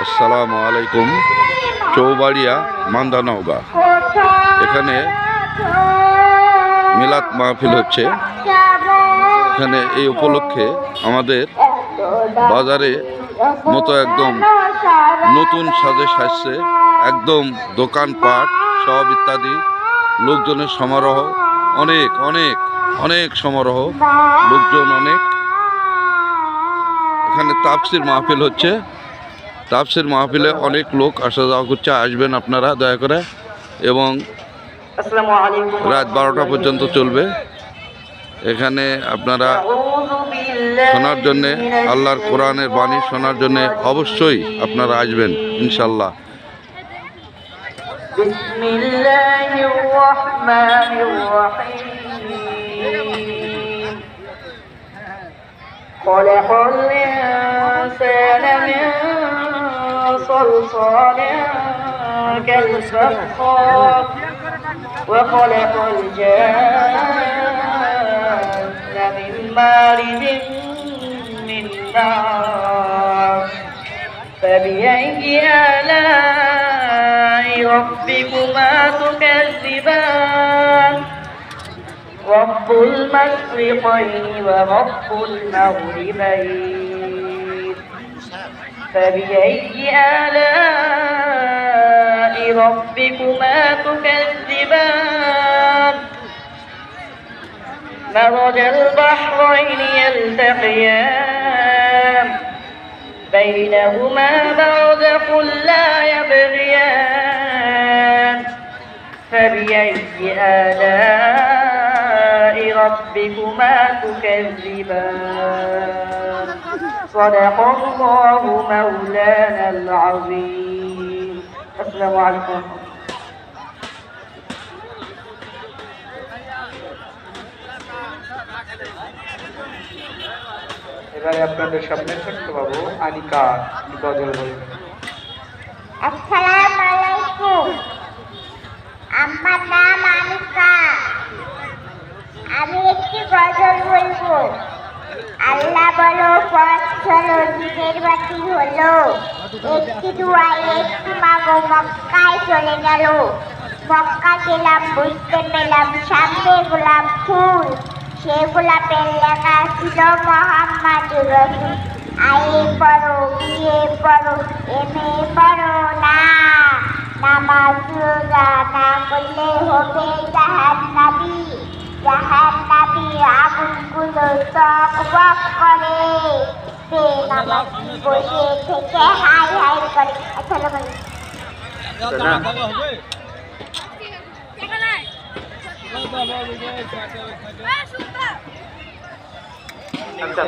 আসসালামু আলাইকুম। চৌবাড়িয়া মান্দানওগাঁ, এখানে মিলাদ মাহফিল হচ্ছে। এখানে এই উপলক্ষে আমাদের বাজারে মতো একদম নতুন সাজে সাজছে, একদম দোকানপাট সব ইত্যাদি, লোকজনের সমারোহ, অনেক অনেক অনেক সমারোহ, লোকজন অনেক। এখানে তাফসির মাহফিল হচ্ছে। তাফসির মাহফিলে অনেক লোক আসা যাওয়া করছে, আসবেন আপনারা দয়া করে। এবং রাত 12টা পর্যন্ত চলবে। এখানে আপনারা শোনার জন্যে, আল্লাহর কোরআনের বাণী শোনার জন্যে অবশ্যই আপনারা আসবেন ইনশাল্লাহ। বিসমিল্লাহির রহমানির রহিম। খলাকাল ইনসানা মিন সালসালিন কাল ফাখখার ওয়া খলাকাল জান্না মিন মারিজিন মিন নার ফাবিআইয়ি আলাই রব্বিকুমা তুকাযযিবান রব্বুল মাশরিকাইনি ওয়া রব্বুল মাগরিবাইন ফাবিআইয়ি আলাই রব্বিকুমা তুকাযযিবান মারাজাল বাহরাইনি ইয়ালতাকিয়ান بينهما برزخ لا يبغيان فبأي آلاء ربكما تكذبان صدق الله مولانا العظيم. السلام عليكم. এবারে আপনাদের সামনে ছোট্ট বাবু আনিকা গজল বলবেন। আসসালামু আলাইকুম। আমার নাম আনিকা। আমি একটি গজল বলবো। আল্লাহ বলো, পথ চলো, দিনের বাতি হলো, একটি দুয়ারে একটি মাগো মক্কায় চলে গেল। মক্কা গেলাম, বুঝতে পেলাম সামনে গোলাপ ফুল, সে গোলাপের লেখা ছিল মোহাম্মদুর রাসূল। আইএ পড়ো, বিএ পড়ো, এমএ পড়ো না, নামাজ রোজা না করলে হবে জাহান্নামী। জাহান্নামী আগুনগুলো টকবক করে, বেনামাজি বসে থেকে হাই হাই করে। আসসালামু আলাইকুম। আচ্ছা